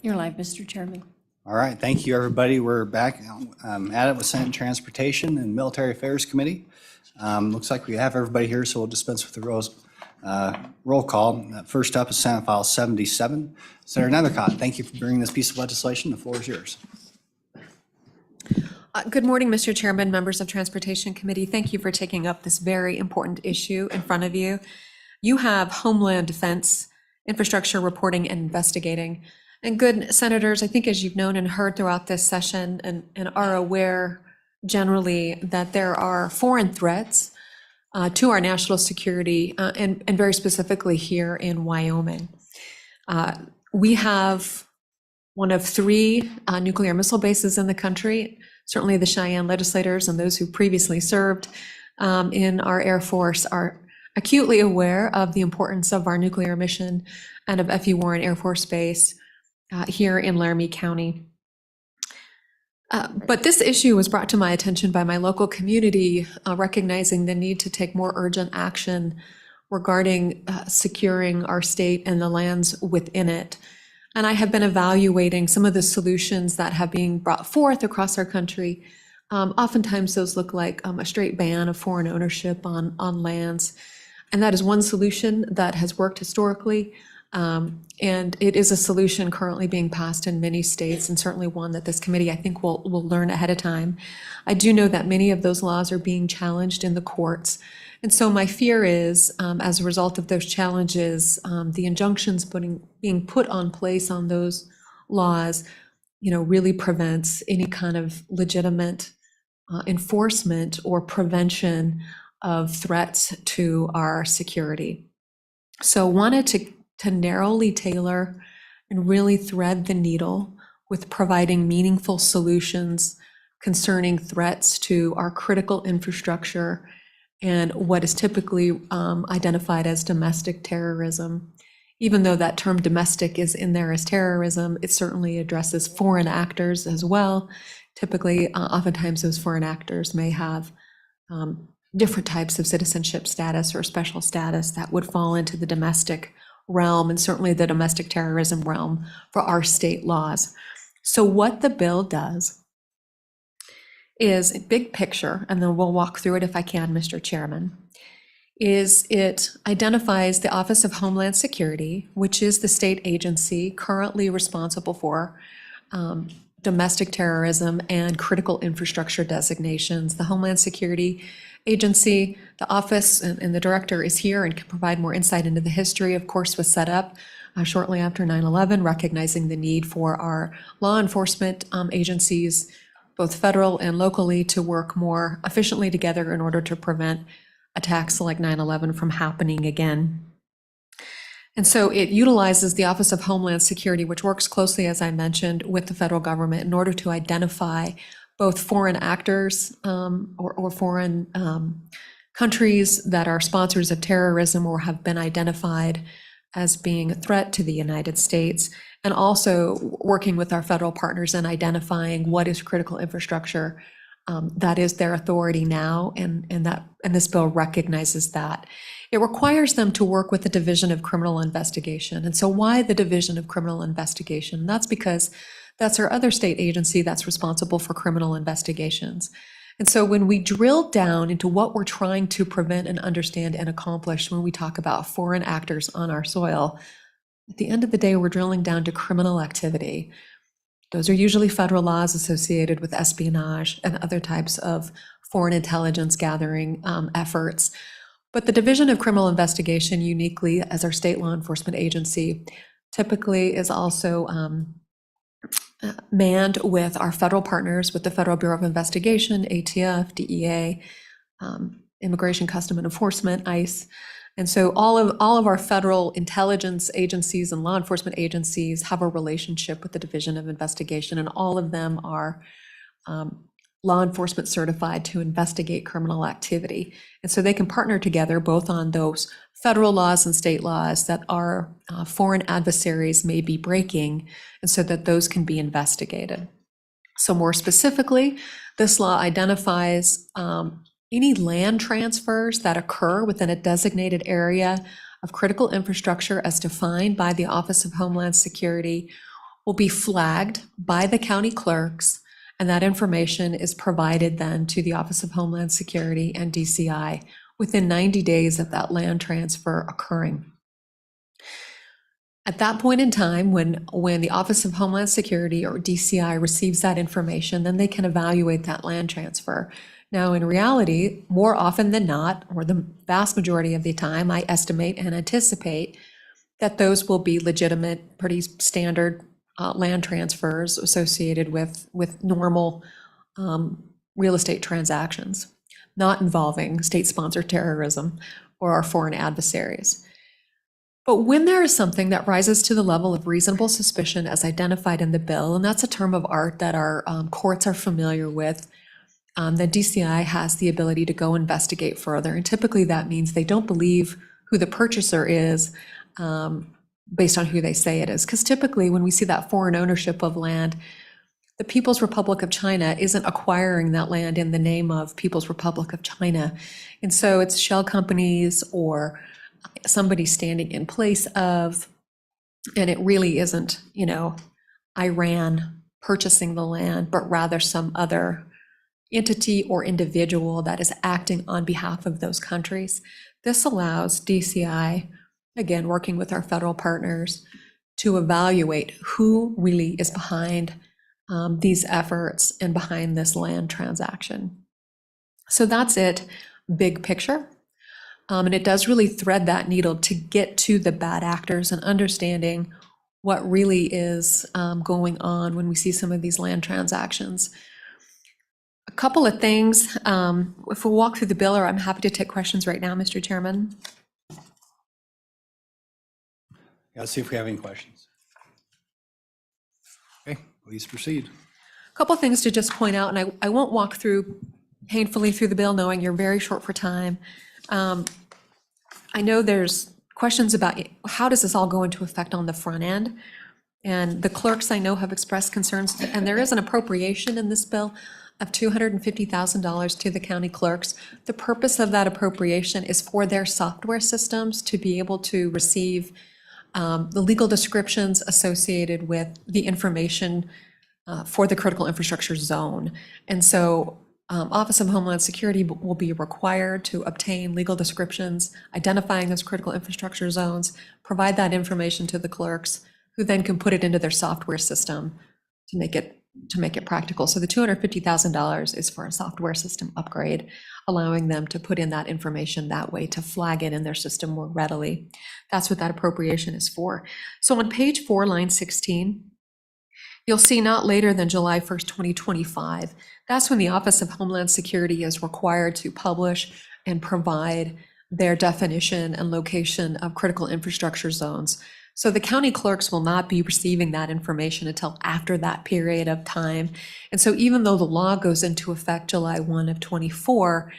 You're live, Mr. Chairman. All right, thank you, everybody. We're back at it with Senate Transportation and Military Affairs Committee. Looks like we have everybody here, so we'll dispense with the roll call. First up is Senate File 77. Senator Nethercott, thank you for bringing this piece of legislation. The floor is yours. Good morning, Mr. Chairman, members of Transportation Committee. Thank you for taking up this very important issue in front of you. You have Homeland Defense, Infrastructure Reporting and Investigating. And good senators, I think as you've known and heard throughout this session and are aware generally that there are foreign threats to our national security and very specifically here in Wyoming. We have one of 3 nuclear missile bases in the country. Certainly the Cheyenne legislators and those who previously served in our Air Force are acutely aware of the importance of our nuclear mission and of F.E. Warren Air Force Base here in Laramie County. But this issue was brought to my attention by my local community, recognizing the need to take more urgent action regarding securing our state and the lands within it. And I have been evaluating some of the solutions that have been brought forth across our country. Oftentimes those look like a straight ban of foreign ownership on lands. And that is one solution that has worked historically. And it is a solution currently being passed in many states, and certainly one that this committee, I think, will learn ahead of time. I do know that many of those laws are being challenged in the courts. And so my fear is, as a result of those challenges, the injunctions being put on place on those laws, really prevents any kind of legitimate enforcement or prevention of threats to our security. So wanted to narrowly tailor and really thread the needle with providing meaningful solutions concerning threats to our critical infrastructure and what is typically identified as domestic terrorism. Even though that term domestic is in there as terrorism, it certainly addresses foreign actors as well. Typically, oftentimes those foreign actors may have different types of citizenship status or special status that would fall into the domestic realm, and certainly the domestic terrorism realm for our state laws. So what the bill does is, big picture, and then we'll walk through it if I can, Mr. Chairman, is it identifies the Office of Homeland Security, which is the state agency currently responsible for domestic terrorism and critical infrastructure designations. The Homeland Security Agency, the office and the director is here and can provide more insight into the history, of course, was set up shortly after 9/11, recognizing the need for our law enforcement agencies, both federal and locally, to work more efficiently together in order to prevent attacks like 9/11 from happening again. And so it utilizes the Office of Homeland Security, which works closely, as I mentioned, with the federal government in order to identify both foreign actors or foreign countries that are sponsors of terrorism or have been identified as being a threat to the United States, and also working with our federal partners in identifying what is critical infrastructure that is their authority now, and this bill recognizes that. It requires them to work with the Division of Criminal Investigation. And so why the Division of Criminal Investigation? That's because that's our other state agency that's responsible for criminal investigations. And so when we drill down into what we're trying to prevent and understand and accomplish when we talk about foreign actors on our soil, at the end of the day, we're drilling down to criminal activity. Those are usually federal laws associated with espionage and other types of foreign intelligence gathering efforts. But the Division of Criminal Investigation, uniquely as our state law enforcement agency, typically is also manned with our federal partners, with the Federal Bureau of Investigation, ATF, DEA, Immigration, Customs and Enforcement, ICE. And so all of our federal intelligence agencies and law enforcement agencies have a relationship with the Division of Investigation, and all of them are law enforcement certified to investigate criminal activity. And so they can partner together both on those federal laws and state laws that our foreign adversaries may be breaking, and so that those can be investigated. So more specifically, this law identifies any land transfers that occur within a designated area of critical infrastructure as defined by the Office of Homeland Security, will be flagged by the county clerks, and that information is provided then to the Office of Homeland Security and DCI within 90 days of that land transfer occurring. At that point in time, when the Office of Homeland Security or DCI receives that information, then they can evaluate that land transfer. Now, in reality, more often than not, or the vast majority of the time, I estimate and anticipate that those will be legitimate, pretty standard land transfers associated with normal real estate transactions, not involving state-sponsored terrorism or our foreign adversaries. But when there is something that rises to the level of reasonable suspicion as identified in the bill, and that's a term of art that our courts are familiar with, the DCI has the ability to go investigate further. And typically that means they don't believe who the purchaser is based on who they say it is. Because typically when we see that foreign ownership of land, the People's Republic of China isn't acquiring that land in the name of People's Republic of China. And so it's shell companies or somebody standing in place of, and it really isn't, Iran purchasing the land, but rather some other entity or individual that is acting on behalf of those countries. This allows DCI, again, working with our federal partners, to evaluate who really is behind these efforts and behind this land transaction. So that's it, big picture. And it does really thread that needle to get to the bad actors and understanding what really is going on when we see some of these land transactions. A couple of things, if we walk through the bill, or I'm happy to take questions right now, Mr. Chairman. Let's see if we have any questions. Okay, please proceed. A couple of things to just point out, and I won't walk through painfully through the bill knowing you're very short for time. I know there's questions about how does this all go into effect on the front end? And the clerks I know have expressed concerns, and there is an appropriation in this bill of $250,000 to the county clerks. The purpose of that appropriation is for their software systems to be able to receive the legal descriptions associated with the information for the critical infrastructure zone. And so Office of Homeland Security will be required to obtain legal descriptions, identifying those critical infrastructure zones, provide that information to the clerks, who then can put it into their software system to make it practical. So the $250,000 is for a software system upgrade, allowing them to put in that information that way to flag it in their system more readily. That's what that appropriation is for. So on page 4, line 16, you'll see not later than July 1st, 2025. That's when the Office of Homeland Security is required to publish and provide their definition and location of critical infrastructure zones. So the county clerks will not be receiving that information until after that period of time. And so even though the law goes into effect July 1 of 24,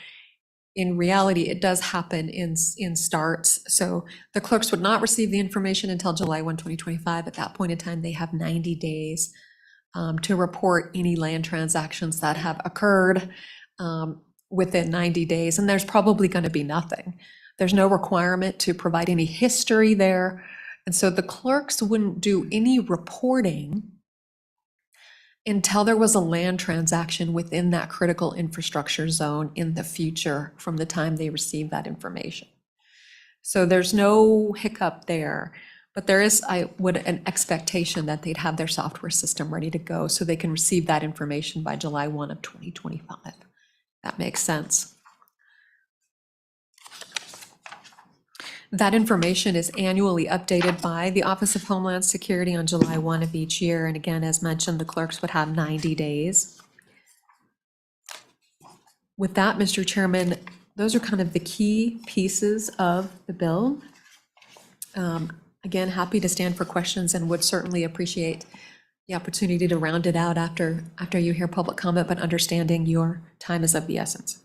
in reality, it does happen in starts. So the clerks would not receive the information until July 1, 2025. At that point in time, they have 90 days to report any land transactions that have occurred within 90 days. And there's probably going to be nothing. There's no requirement to provide any history there. And so the clerks wouldn't do any reporting until there was a land transaction within that critical infrastructure zone in the future from the time they received that information. So there's no hiccup there, but there is an expectation that they'd have their software system ready to go so they can receive that information by July 1 of 2025. That makes sense. That information is annually updated by the Office of Homeland Security on July 1 of each year. And again, as mentioned, the clerks would have 90 days. With that, Mr. Chairman, those are kind of the key pieces of the bill. Again, happy to stand for questions and would certainly appreciate the opportunity to round it out after you hear public comment, but understanding your time is of the essence.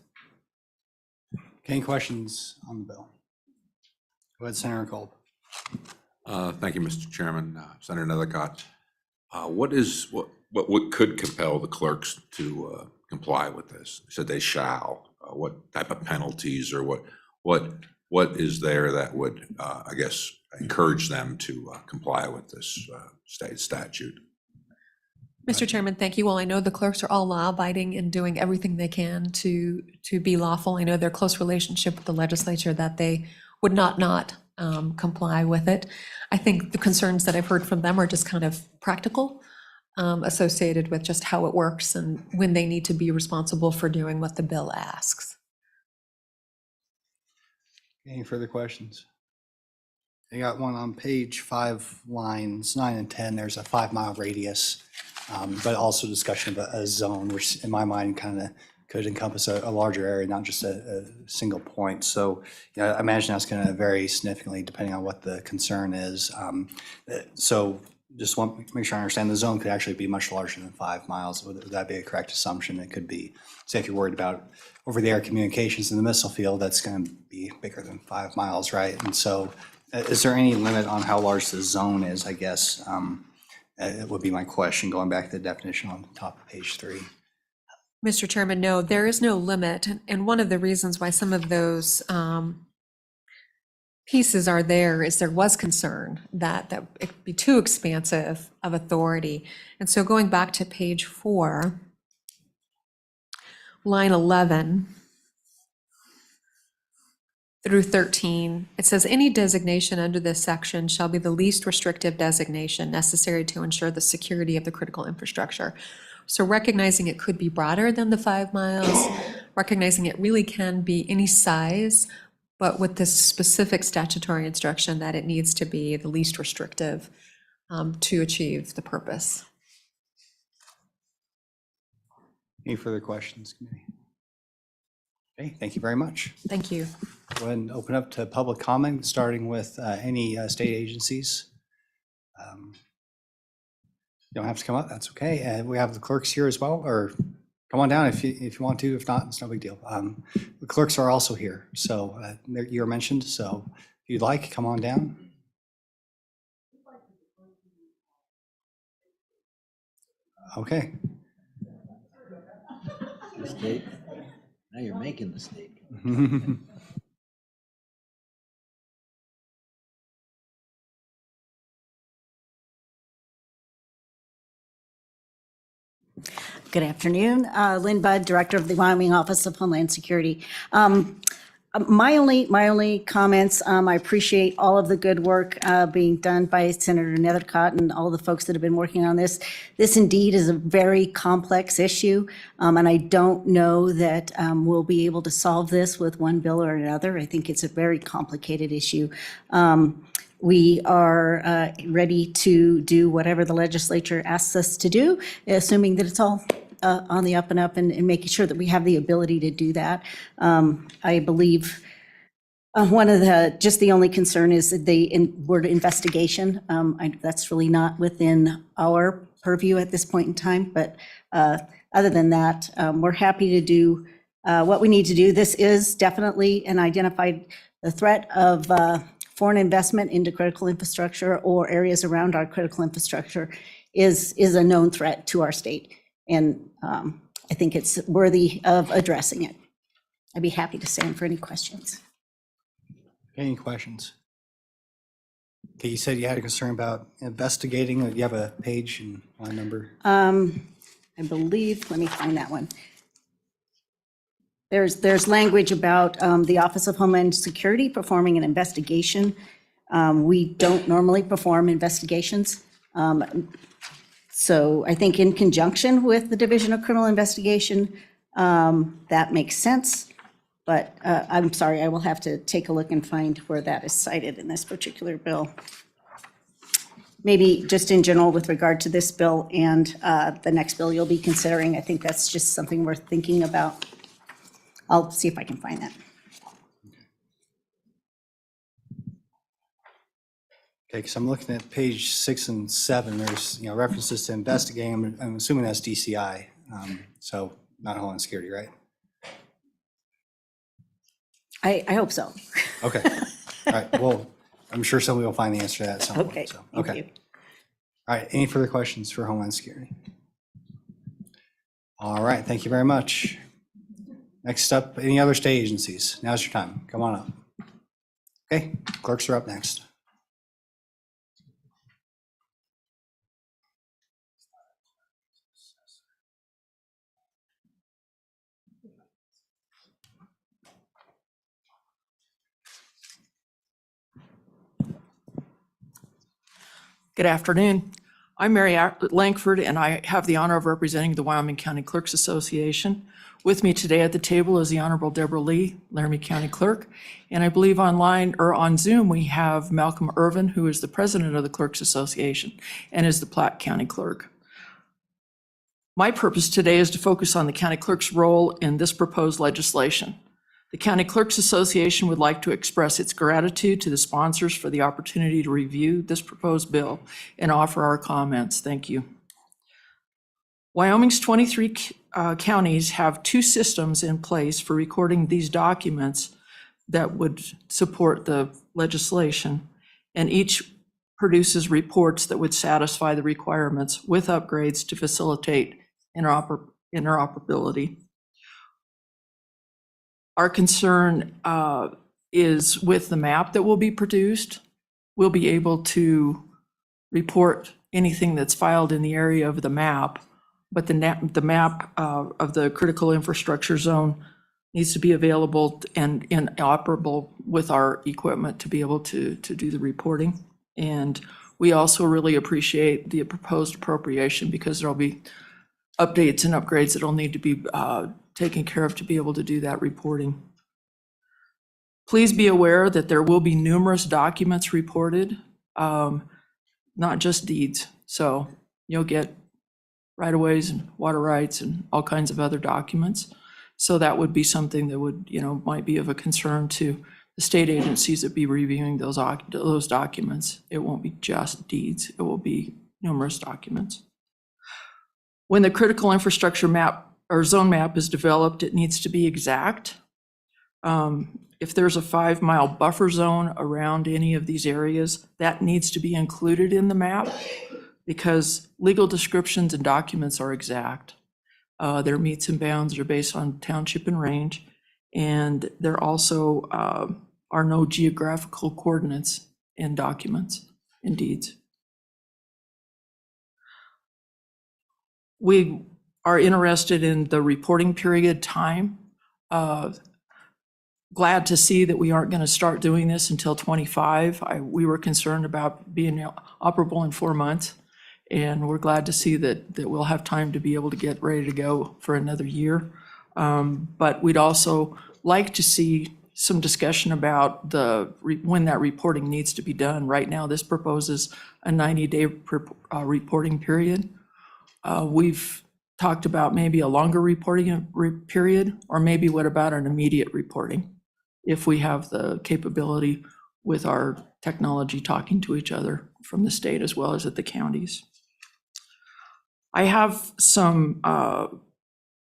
Any questions on the bill? Go ahead, Senator Kolb. Thank you, Mr. Chairman. Senator Nethercott, what could compel the clerks to comply with this? You said they shall. What type of penalties or what is there that would, I guess, encourage them to comply with this state statute? Mr. Chairman, thank you. Well, I know the clerks are all law-abiding and doing everything they can to be lawful. I know their close relationship with the legislature that they would not comply with it. I think the concerns that I've heard from them are just kind of practical, associated with just how it works and when they need to be responsible for doing what the bill asks. Any further questions? I got one on page 5, lines 9 and 10. There's a 5-mile radius, but also discussion of a zone, which in my mind kind of could encompass a larger area, not just a single point. So I imagine that's going to vary significantly depending on what the concern is. So just want to make sure I understand, the zone could actually be much larger than 5 miles. Would that be a correct assumption? It could be, say if you're worried about over-the-air communications in the missile field, that's going to be bigger than 5 miles, right? And so is there any limit on how large the zone is, I guess? It would be my question, going back to the definition on the top of page 3. Mr. Chairman, no, there is no limit. And one of the reasons why some of those pieces are there is there was concern that it could be too expansive of authority. And so going back to page 4, line 11 through 13, it says any designation under this section shall be the least restrictive designation necessary to ensure the security of the critical infrastructure. So recognizing it could be broader than the 5 miles, recognizing it really can be any size, but with this specific statutory instruction that it needs to be the least restrictive to achieve the purpose. Any further questions, committee? Okay, thank you very much. Thank you. Go ahead and open up to public comment, starting with any state agencies. You don't have to come up, that's okay. And we have the clerks here as well, or come on down if you want to. If not, it's no big deal. The clerks are also here, so you're mentioned. So if you'd like, come on down. Okay. Mistake. Now you're making the mistake. Good afternoon. Lynn Budd, Director of the Wyoming Office of Homeland Security. My only comments, I appreciate all of the good work being done by Senator Nethercott and all the folks that have been working on this. This indeed is a very complex issue, and I don't know that we'll be able to solve this with one bill or another. I think it's a very complicated issue. We are ready to do whatever the legislature asks us to do, assuming that it's all on the up and up and making sure that we have the ability to do that. I believe one of the only concern is the word investigation. That's really not within our purview at this point in time, but other than that, we're happy to do what we need to do. This is definitely an identified the threat of foreign investment into critical infrastructure or areas around our critical infrastructure is a known threat to our state. And I think it's worthy of addressing it. I'd be happy to stand for any questions. Any questions? Okay, you said you had a concern about investigating. You have a page and line number. I believe, let me find that one. There's language about the Office of Homeland Security performing an investigation. We don't normally perform investigations. So I think in conjunction with the Division of Criminal Investigation, that makes sense. But I'm sorry, I will have to take a look and find where that is cited in this particular bill. Maybe just in general with regard to this bill and the next bill you'll be considering, I think that's just something worth thinking about. I'll see if I can find that. Okay, because I'm looking at page 6 and 7. There's references to investigating. I'm assuming that's DCI, so not Homeland Security, right? I hope so. Okay. All right. Well, I'm sure somebody will find the answer to that at some point. Okay, So, thank okay. you. All right. Any further questions for Homeland Security? All right. Thank you very much. Next up, any other state agencies? Now's your time. Come on up. Okay. Clerks are up next. Good afternoon. I'm Mary Langford, and I have the honor of representing the Wyoming County Clerks Association. With me today at the table is the Honorable Deborah Lee, Laramie County Clerk, and I believe online or on Zoom we have Malcolm Irvin, who is the president of the Clerks Association and is the Platte County Clerk. My purpose today is to focus on the county clerk's role in this proposed legislation. The County Clerks Association would like to express its gratitude to the sponsors for the opportunity to review this proposed bill and offer our comments. Thank you. Wyoming's 23 counties have 2 systems in place for recording these documents that would support the legislation, and each produces reports that would satisfy the requirements with upgrades to facilitate interoperability. Our concern is with the map that will be produced. We'll be able to report anything that's filed in the area of the map, but the map of the critical infrastructure zone needs to be available and operable with our equipment to be able to do the reporting. And we also really appreciate the proposed appropriation because there'll be updates and upgrades that'll need to be taken care of to be able to do that reporting. Please be aware that there will be numerous documents reported, not just deeds. So you'll get right-of-ways and water rights and all kinds of other documents. So that would be something that would, might be of a concern to the state agencies that be reviewing those documents. It won't be just deeds. It will be numerous documents. When the critical infrastructure map or zone map is developed, it needs to be exact. If there's a 5-mile buffer zone around any of these areas, that needs to be included in the map because legal descriptions and documents are exact. Their meets and bounds are based on township and range, and there also are no geographical coordinates in documents and deeds. We are interested in the reporting period time. Glad to see that we aren't going to start doing this until 25. We were concerned about being operable in 4 months, and we're glad to see that we'll have time to be able to get ready to go for another year. But we'd also like to see some discussion about when that reporting needs to be done. Right now, this proposes a 90-day reporting period. We've talked about maybe a longer reporting period, or maybe what about an immediate reporting if we have the capability with our technology talking to each other from the state as well as at the counties. I have some,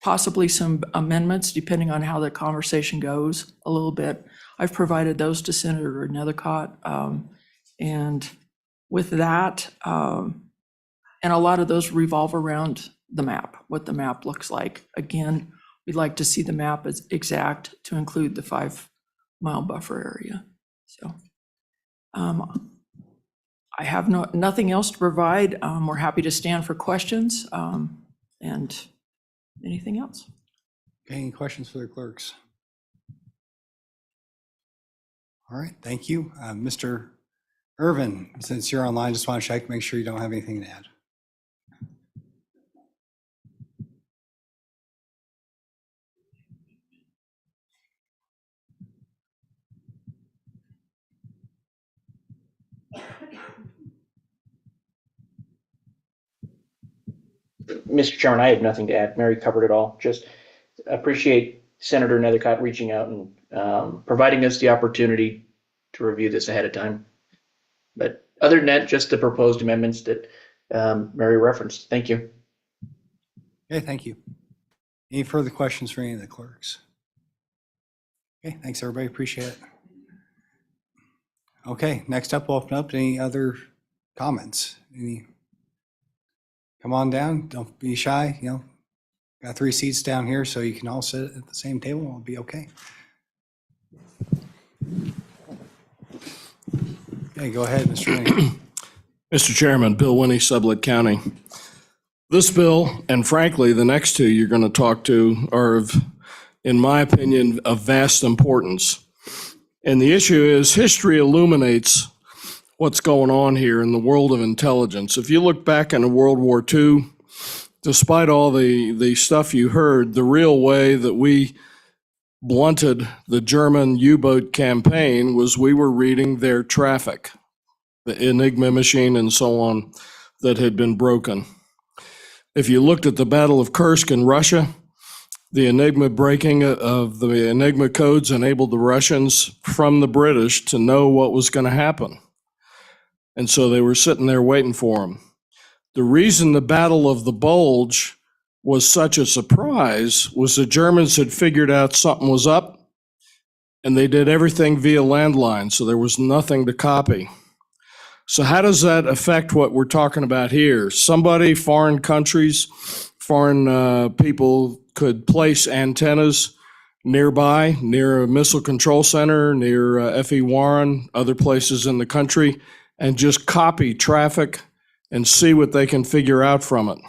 possibly some amendments depending on how the conversation goes a little bit. I've provided those to Senator Nethercott. And with that, and a lot of those revolve around the map, what the map looks like. Again, we'd like to see the map as exact to include the 5-mile buffer area. So I have nothing else to provide. We're happy to stand for questions and anything else. Okay, any questions for the clerks? All right, thank you. Mr. Irvin, since you're online, just want to check, make sure you don't have anything to add. Mr. Chairman, I have nothing to add. Mary covered it all. Just appreciate Senator Nethercott reaching out and providing us the opportunity to review this ahead of time. But other than that, just the proposed amendments that Mary referenced. Thank you. Okay, thank you. Any further questions for any of the clerks? Okay, thanks everybody, appreciate it. Okay, next up, we'll open up to any other comments. Come on down, don't be shy, got 3 seats down here so you can all sit at the same table and it'll be okay. Okay, go ahead, Mr. Winnie. Mr. Chairman, Bill Winnie, Sublette County. This bill, and frankly, the next 2 you're going to talk to are, in my opinion, of vast importance. And the issue is history illuminates what's going on here in the world of intelligence. If you look back into World War II, despite all the stuff you heard, the real way that we blunted the German U-boat campaign was we were reading their traffic, the Enigma machine and so on that had been broken. If you looked at the Battle of Kursk in Russia, the Enigma breaking of the Enigma codes enabled the Russians from the British to know what was going to happen. And so they were sitting there waiting for them. The reason the Battle of the Bulge was such a surprise was the Germans had figured out something was up, and they did everything via landline, so there was nothing to copy. So how does that affect what we're talking about here? Somebody, foreign countries, foreign people could place antennas nearby, near a missile control center, near F.E. Warren, other places in the country, and just copy traffic and see what they can figure out from it.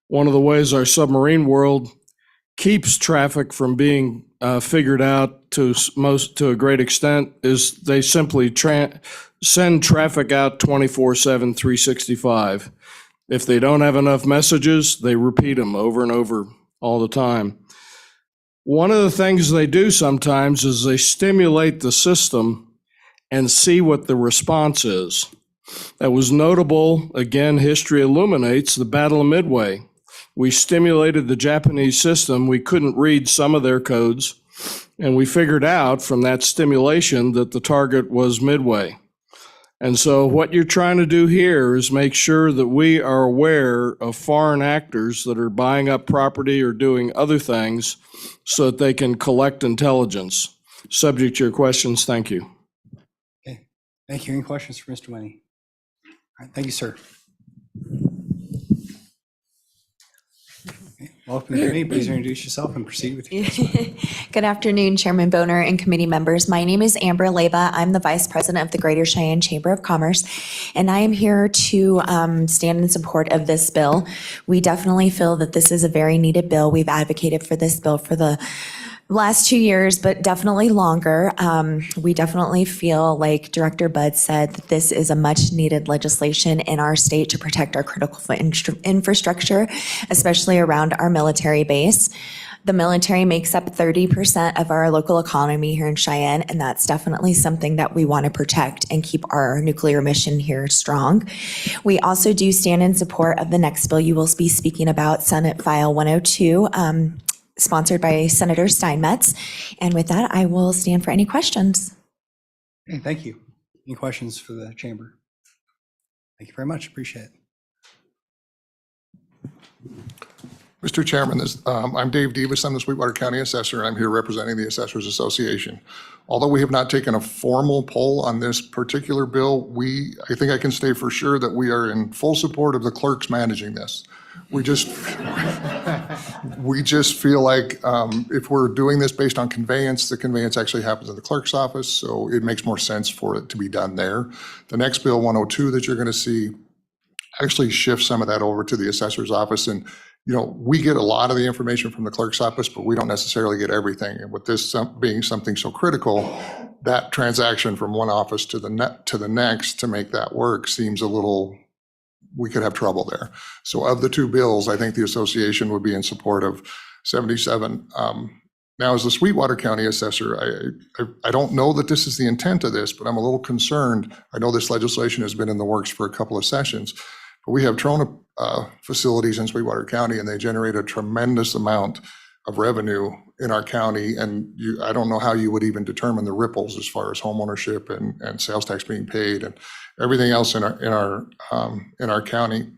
One of the ways our submarine world keeps traffic from being figured out to a great extent is they simply send traffic out 24/7, 365. If they don't have enough messages, they repeat them over and over all the time. One of the things they do sometimes is they stimulate the system and see what the response is. That was notable, again, history illuminates the Battle of Midway. We stimulated the Japanese system. We couldn't read some of their codes, and we figured out from that stimulation that the target was Midway. And so what you're trying to do here is make sure that we are aware of foreign actors that are buying up property or doing other things so that they can collect intelligence. Subject to your questions, thank you. Okay, thank you. Any questions for Mr. Winnie? All right, thank you, sir. Okay, welcome to the meeting. Please introduce yourself and proceed with your testimony. Good afternoon, Chairman Boner and committee members. My name is Amber Leyba. I'm the Vice President of the Greater Cheyenne Chamber of Commerce, and I am here to stand in support of this bill. We definitely feel that this is a very needed bill. We've advocated for this bill for the last 2 years, but definitely longer. We definitely feel, like Director Budd said, that this is a much needed legislation in our state to protect our critical infrastructure, especially around our military base. The military makes up 30% of our local economy here in Cheyenne, and that's definitely something that we want to protect and keep our nuclear mission here strong. We also do stand in support of the next bill you will be speaking about, Senate File 102, sponsored by Senator Steinmetz. And with that, I will stand for any questions. Okay, thank you. Any questions for the chamber? Thank you very much. Appreciate it. Mr. Chairman, I'm Dave Davis. I'm the Sweetwater County Assessor, and I'm here representing the Assessors Association. Although we have not taken a formal poll on this particular bill, I think I can say for sure that we are in full support of the clerks managing this. We just feel like if we're doing this based on conveyance, the conveyance actually happens in the clerk's office, so it makes more sense for it to be done there. The next bill, 102, that you're going to see actually shifts some of that over to the assessor's office. And we get a lot of the information from the clerk's office, but we don't necessarily get everything. And with this being something so critical, that transaction from one office to the next to make that work seems a little, we could have trouble there. So of the two bills, I think the association would be in support of 77. Now, as the Sweetwater County Assessor, I don't know that this is the intent of this, but I'm a little concerned. I know this legislation has been in the works for a couple of sessions, but we have Trona facilities in Sweetwater County, and they generate a tremendous amount of revenue in our county. And I don't know how you would even determine the ripples as far as homeownership and sales tax being paid and everything else in our county.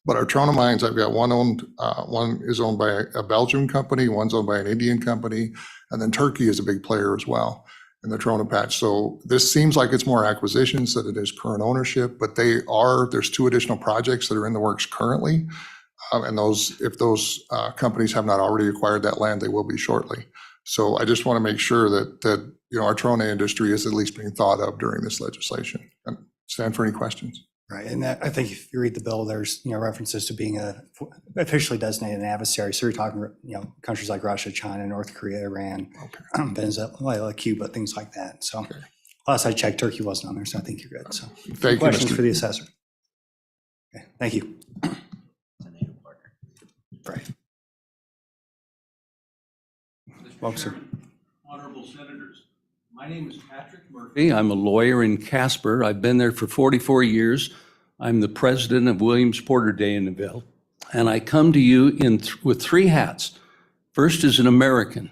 But our Trona mines, I've got one is owned by a Belgian company, one's owned by an Indian company, and then Turkey is a big player as well in the Trona patch. So this seems like it's more acquisitions than it is current ownership, but there's 2 additional projects that are in the works currently. And if those companies have not already acquired that land, they will be shortly. So I just want to make sure that our Trona industry is at least being thought of during this legislation. And stand for any questions. Right, and I think if you read the bill, there's references to being officially designated an adversary. So you're talking countries like Russia, China, North Korea, Iran, Venezuela, Cuba, things like that. So Plus, I checked, Turkey wasn't on there, so I think you're good. So, Thank you, questions Mr. for the assessor? Okay, thank you. Right. Welcome, sir. Honorable Senators, my name is Patrick Murphy. I'm a lawyer in Casper. I've been there for 44 years. I'm the president of Williams Porter Day-in-the-Ville. And I come to you with three hats. First as an American.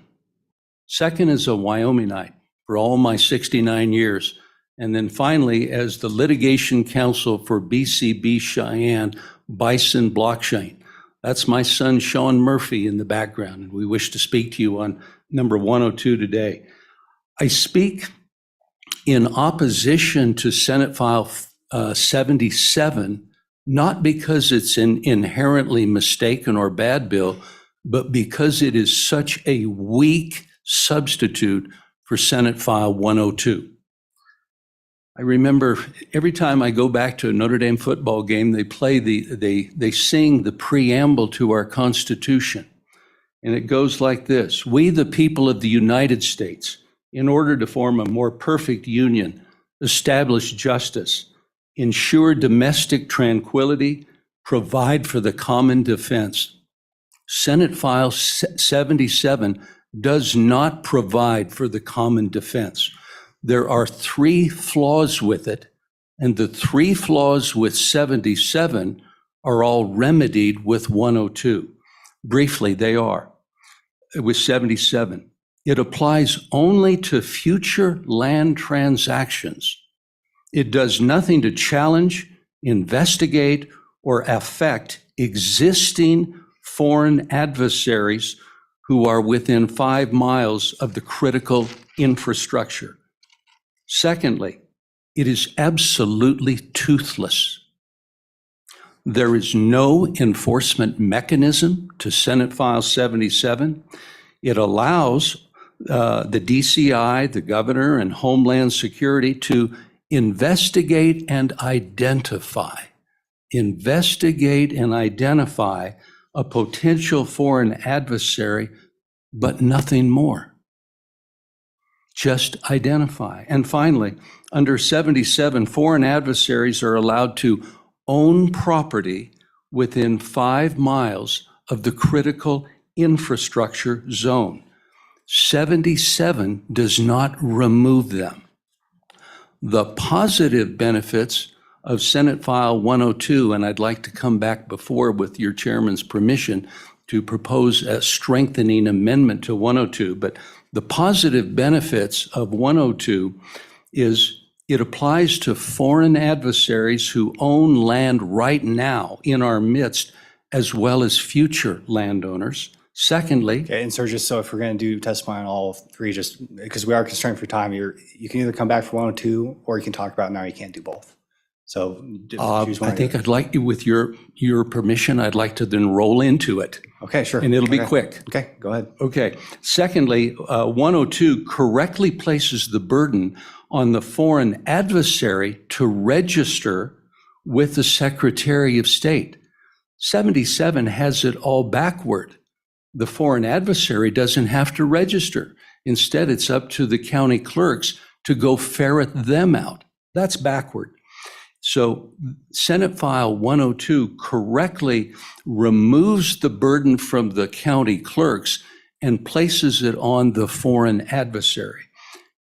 Second as a Wyomingite for all my 69 years. And then finally as the litigation counsel for BCB Cheyenne Bison Blockchain. That's my son, Sean Murphy, in the background, and we wish to speak to you on number 102 today. I speak in opposition to Senate File 77, not because it's an inherently mistaken or bad bill, but because it is such a weak substitute for Senate File 102. I remember every time I go back to a Notre Dame football game, they sing the preamble to our Constitution. And it goes like this: "We, the people of the United States, in order to form a more perfect union, establish justice, ensure domestic tranquility, provide for the common defense." Senate File 77 does not provide for the common defense. There are three flaws with it, and the three flaws with 77 are all remedied with 102. Briefly, they are. With 77, it applies only to future land transactions. It does nothing to challenge, investigate, or affect existing foreign adversaries who are within 5 miles of the critical infrastructure. Secondly, it is absolutely toothless. There is no enforcement mechanism to Senate File 77. It allows the DCI, the governor, and Homeland Security to investigate and identify a potential foreign adversary, but nothing more. Just identify. And finally, under 77, foreign adversaries are allowed to own property within 5 miles of the critical infrastructure zone. 77 does not remove them. The positive benefits of Senate File 102, and I'd like to come back before with your chairman's permission to propose a strengthening amendment to 102, but the positive benefits of 102 is it applies to foreign adversaries who own land right now in our midst, as well as future landowners. Secondly, Okay, and sir, just so if we're going to do testimony on all three, just because we are constrained for time, you can either come back for 102 or you can talk about it now. You can't do both. So choose one I or think the I'd like, with your permission, I'd like to then roll into it, other. Okay, sure. and it'll be Okay. quick. Okay, go ahead. Okay. Secondly, 102 correctly places the burden on the foreign adversary to register with the Secretary of State. 77 has it all backward. The foreign adversary doesn't have to register. Instead, it's up to the county clerks to go ferret them out. That's backward. So Senate File 102 correctly removes the burden from the county clerks and places it on the foreign adversary.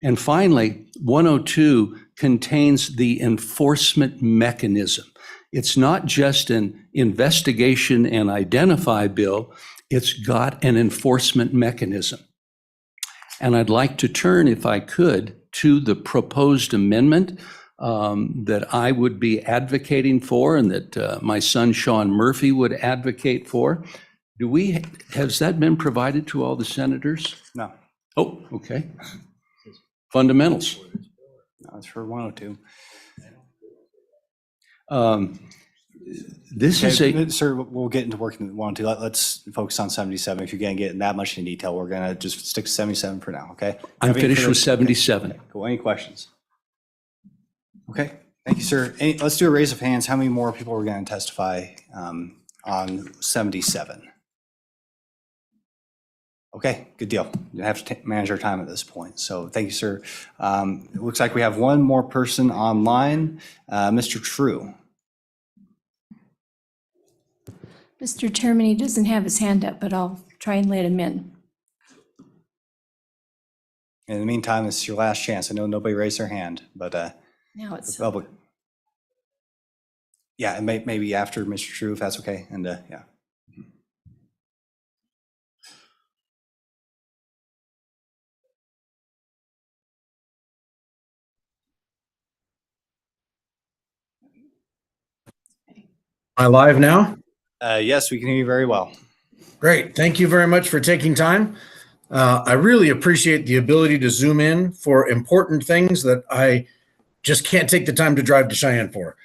And finally, 102 contains the enforcement mechanism. It's not just an investigation and identify bill, it's got an enforcement mechanism. And I'd like to turn, if I could, to the proposed amendment that I would be advocating for and that my son Sean Murphy would advocate for. Has that been provided to all the senators? No, Oh, okay. Fundamentals. that's for 102. This is a, Okay, sir, we'll get into working with 102. Let's focus on 77. If you're going to get in that much in detail, we're going to just stick to 77 for now, okay? I'm Have any finished further- with 77. Okay, cool. Any questions? Okay, thank you, sir. Let's do a raise of hands. How many more people are going to testify on 77? Okay, good deal. You have to manage our time at this point. So thank you, sir. It looks like we have one more person online, Mr. True. Mr. Chairman, he doesn't have his hand up, but I'll try and let him in. In the meantime, this is your last chance. I know nobody raised their hand, but Now it's, the public. Yeah, and maybe after Mr. True, if that's okay. And yeah. Am I live now? Yes, we can hear you very well. Great. Thank you very much for taking time. I really appreciate the ability to zoom in for important things that I just can't take the time to drive to Cheyenne for.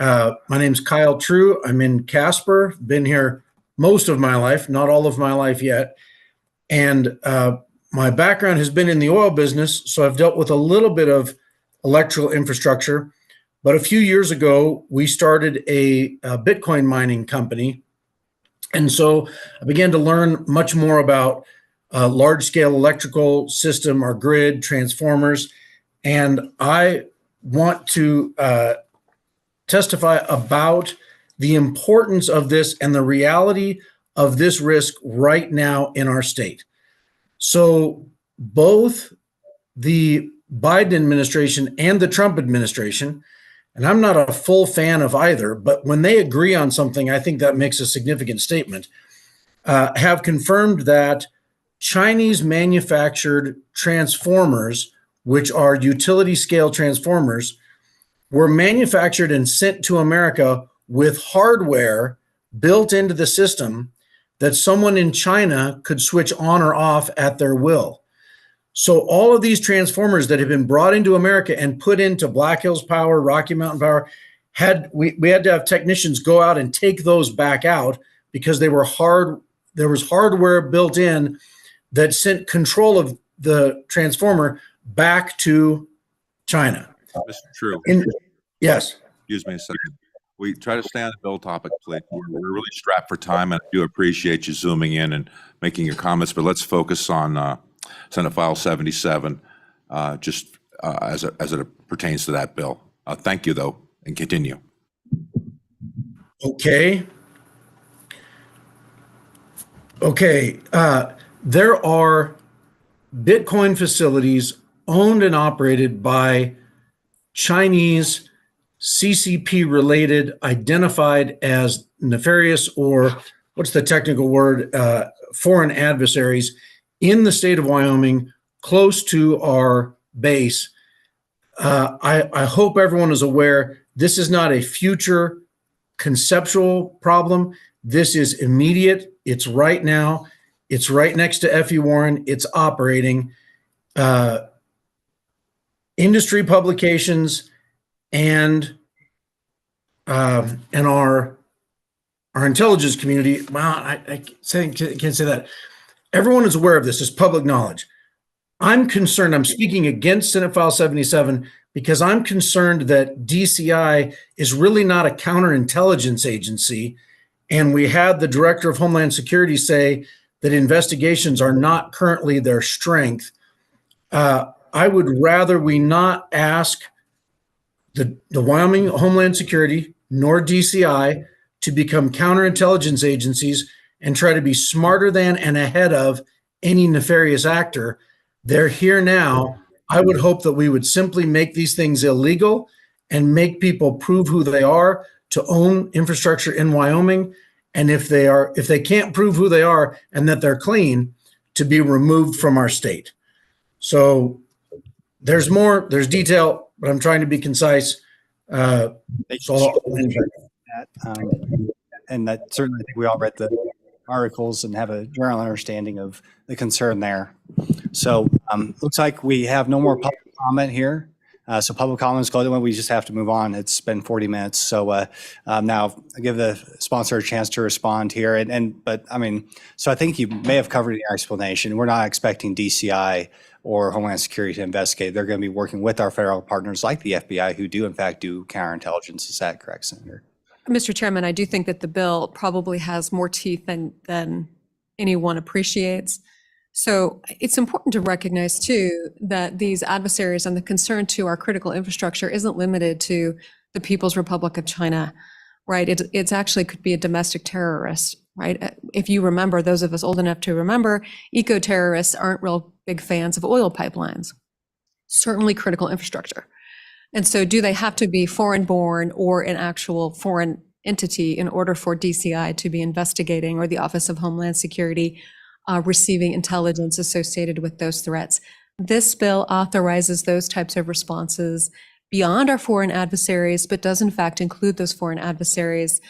My name's Kyle True. I'm in Casper, been here most of my life, not all of my life yet. And my background has been in the oil business, so I've dealt with a little bit of electrical infrastructure. But a few years ago, we started a Bitcoin mining company. And so I began to learn much more about large-scale electrical system, our grid, transformers. And I want to testify about the importance of this and the reality of this risk right now in our state. So both the Biden administration and the Trump administration, and I'm not a full fan of either, but when they agree on something, I think that makes a significant statement, have confirmed that Chinese manufactured transformers, which are utility scale transformers, were manufactured and sent to America with hardware built into the system that someone in China could switch on or off at their will. So all of these transformers that have been brought into America and put into Black Hills Power, Rocky Mountain Power, we had to have technicians go out and take those back out because they were there was hardware built in that sent control of the transformer back to China. Mr. True, Yes. excuse me a second. We try to stay on the bill topic, please. We're really strapped for time, and I do appreciate you zooming in and making your comments, but let's focus on Senate File 77, just as it pertains to that bill. Thank you, though, and continue. Okay. There are Bitcoin facilities owned and operated by Chinese CCP related, identified as nefarious, or what's the technical word, foreign adversaries in the state of Wyoming, close to our base. I hope everyone is aware this is not a future conceptual problem. This is immediate. It's right now. It's right next to F.E. Warren. It's operating. Industry publications and our intelligence community. Well, I can't say that. Everyone is aware of this. It's public knowledge. I'm concerned. I'm speaking against Senate File 77 because I'm concerned that DCI is really not a counterintelligence agency. And we had the Director of Homeland Security say that investigations are not currently their strength. I would rather we not ask the Wyoming Homeland Security nor DCI to become counterintelligence agencies and try to be smarter than and ahead of any nefarious actor. They're here now. I would hope that we would simply make these things illegal and make people prove who they are to own infrastructure in Wyoming. And if they can't prove who they are and that they're clean, to be removed from our state. So there's more, there's detail, but I'm trying to be concise. And that certainly, I think we all read the articles and have a general understanding of the concern there. So looks like we have no more public comment here. So public comments go away. We just have to move on. It's been 40 minutes. So now I give the sponsor a chance to respond here. But I mean, so I think you may have covered your explanation. We're not expecting DCI or Homeland Security to investigate. They're going to be working with our federal partners like the FBI, who do in fact do counterintelligence. Is that correct, Senator? Mr. Chairman, I do think that the bill probably has more teeth than anyone appreciates. So it's important to recognize too that these adversaries and the concern to our critical infrastructure isn't limited to the People's Republic of China, right? It's actually could be a domestic terrorist, right? If you remember, those of us old enough to remember, eco-terrorists aren't real big fans of oil pipelines, certainly critical infrastructure. And so do they have to be foreign born or an actual foreign entity in order for DCI to be investigating, or the Office of Homeland Security receiving intelligence associated with those threats? This bill authorizes those types of responses beyond our foreign adversaries, but does in fact include those foreign adversaries.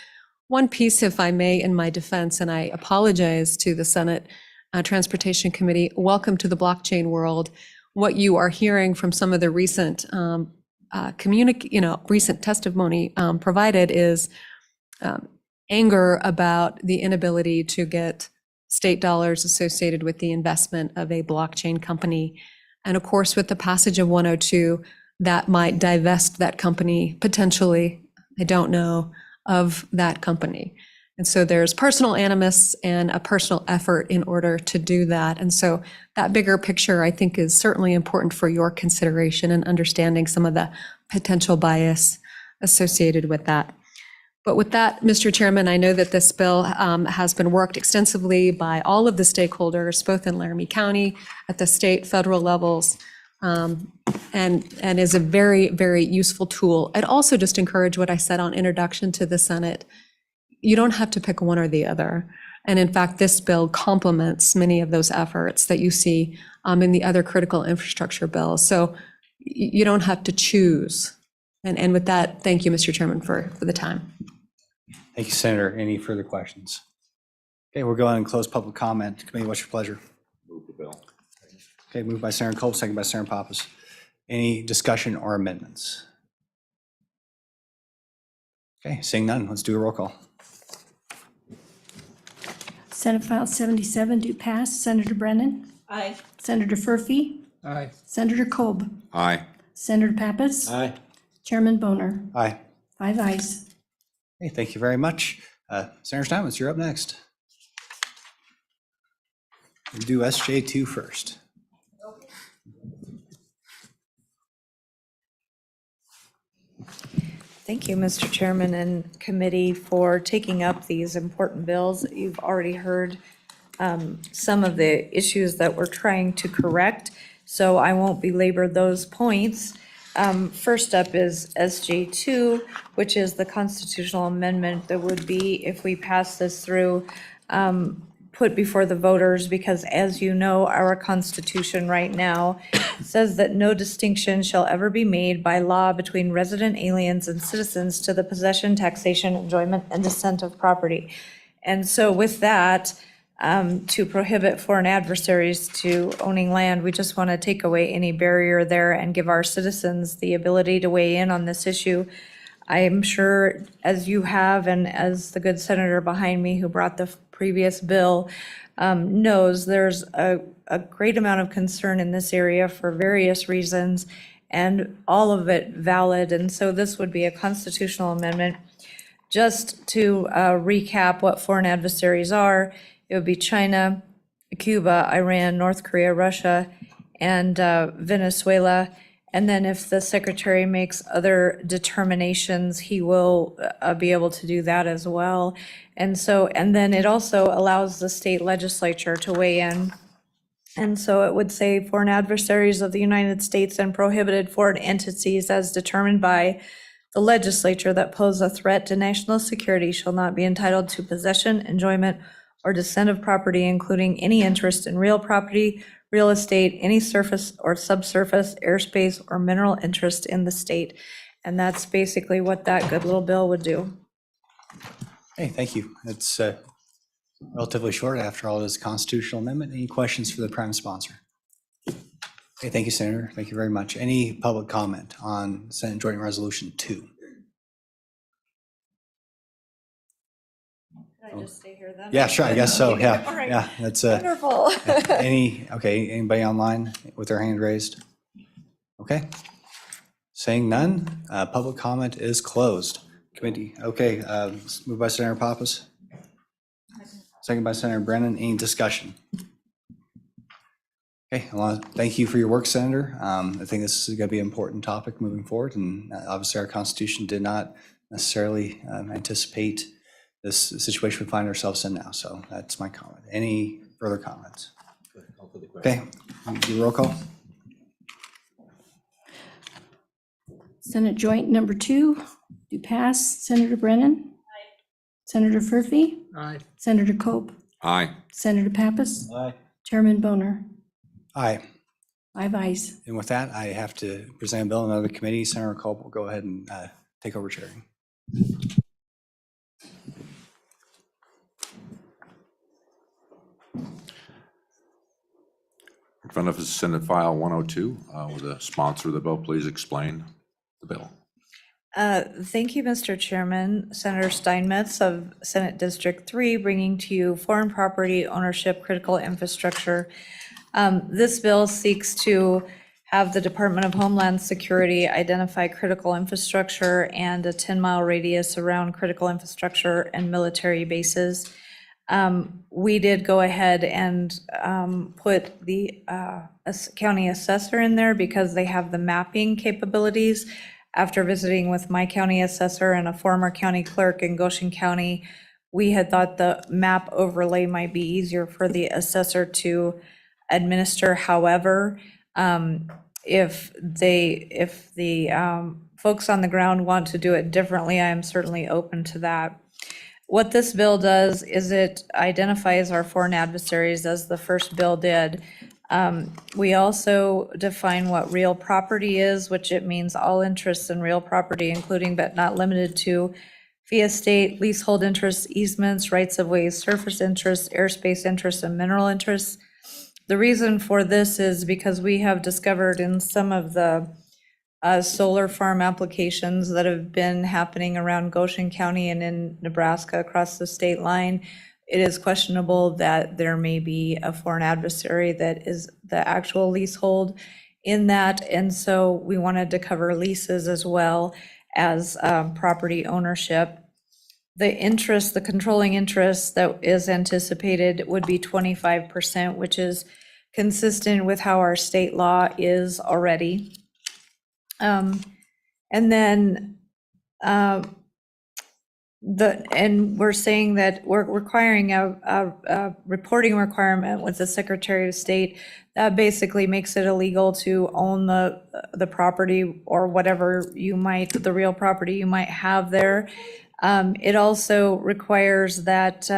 One piece, if I may, in my defense, and I apologize to the Senate Transportation Committee, welcome to the blockchain world. What you are hearing from some of the recent recent testimony provided is anger about the inability to get state dollars associated with the investment of a blockchain company. And of course, with the passage of 102, that might divest that company potentially, I don't know, of that company. And so there's personal animus and a personal effort in order to do that. And so that bigger picture, I think, is certainly important for your consideration and understanding some of the potential bias associated with that. But with that, Mr. Chairman, I know that this bill has been worked extensively by all of the stakeholders, both in Laramie County, at the state, federal levels, and is a very, very useful tool. I'd also just encourage what I said on introduction to the Senate. You don't have to pick one or the other. And in fact, this bill complements many of those efforts that you see in the other critical infrastructure bills. So you don't have to choose. And with that, thank you, Mr. Chairman, for the time. Thank you, Senator. Any further questions? Okay, we're going to close public comment. Committee, what's your pleasure? Move the bill. Okay, moved by Senator Kolb, second by Senator Pappas. Any discussion or amendments? Okay, seeing none, let's do a roll call. Senate File 77 do pass. Senator Brennan? Aye. Senator Furphy? Aye. Senator Kolb? Aye. Senator Pappas? Aye. Chairman Boner? Aye. 5 ayes. Okay, thank you very much. Senator Steinmetz, you're up next. We'll do SJ2 first. Thank you, Mr. Chairman and committee, for taking up these important bills. You've already heard some of the issues that we're trying to correct, so I won't belabor those points. First up is SJ2, which is the constitutional amendment that would be, if we pass this through, put before the voters, because as you know, our Constitution right now says that no distinction shall ever be made by law between resident aliens and citizens to the possession, taxation, enjoyment, and descent of property. And so with that, to prohibit foreign adversaries to owning land, we just want to take away any barrier there and give our citizens the ability to weigh in on this issue. I am sure, as you have, and as the good senator behind me who brought the previous bill knows, there's a great amount of concern in this area for various reasons, and all of it valid. And so this would be a constitutional amendment. Just to recap what foreign adversaries are, it would be China, Cuba, Iran, North Korea, Russia, and Venezuela. And then if the secretary makes other determinations, he will be able to do that as well. And then it also allows the state legislature to weigh in. And so it would say foreign adversaries of the United States and prohibited foreign entities as determined by the legislature that pose a threat to national security shall not be entitled to possession, enjoyment, or descent of property, including any interest in real property, real estate, any surface or subsurface, airspace, or mineral interest in the state. And that's basically what that good little bill would do. Hey, thank you. It's relatively short after all this constitutional amendment. Any questions for the prime sponsor? Okay, thank you, Senator. Thank you very much. Any public comment on Senate Joint Resolution 2? Can I just stay here then? Yeah, sure, I guess so, yeah. All right. Yeah, that's Wonderful. anybody online with their hand raised? Okay. Saying none, public comment is closed. Committee, okay, moved by Senator Pappas. Second by Senator Brennan. Any discussion? Okay, well, thank you for your work, Senator. I think this is going to be an important topic moving forward, and obviously our Constitution did not necessarily anticipate this situation we find ourselves in now, so that's my comment. Any further comments? Okay, do roll call. Senate Joint Number 2, do pass. Senator Brennan? Aye. Senator Furphy? Aye. Senator Cope? Aye. Senator Pappas? Aye. Chairman Boner? Aye. 5 ayes. And with that, I have to present a bill in another committee. Senator Culp will go ahead and take over chairing. In front of us, Senate File 102. Will the sponsor of the bill please explain the bill? Thank you, Mr. Chairman. Senator Steinmetz of Senate District 3, bringing to you foreign property ownership critical infrastructure. This bill seeks to have the Department of Homeland Security identify critical infrastructure and a 10-mile radius around critical infrastructure and military bases. We did go ahead and put the county assessor in there because they have the mapping capabilities. After visiting with my county assessor and a former county clerk in Goshen County, we had thought the map overlay might be easier for the assessor to administer. However, if the folks on the ground want to do it differently, I am certainly open to that. What this bill does is it identifies our foreign adversaries, as the first bill did. We also define what real property is, which it means all interests in real property, including but not limited to fee estate, leasehold interests, easements, rights of ways, surface interests, airspace interests, and mineral interests. The reason for this is because we have discovered in some of the solar farm applications that have been happening around Goshen County and in Nebraska across the state line, it is questionable that there may be a foreign adversary that is the actual leasehold in that. And so we wanted to cover leases as well as property ownership. The interest, the controlling interest that is anticipated would be 25%, which is consistent with how our state law is already. And then we're saying that we're requiring a reporting requirement with the Secretary of State. That basically makes it illegal to own the property or whatever you might, the real property you might have there. It also requires that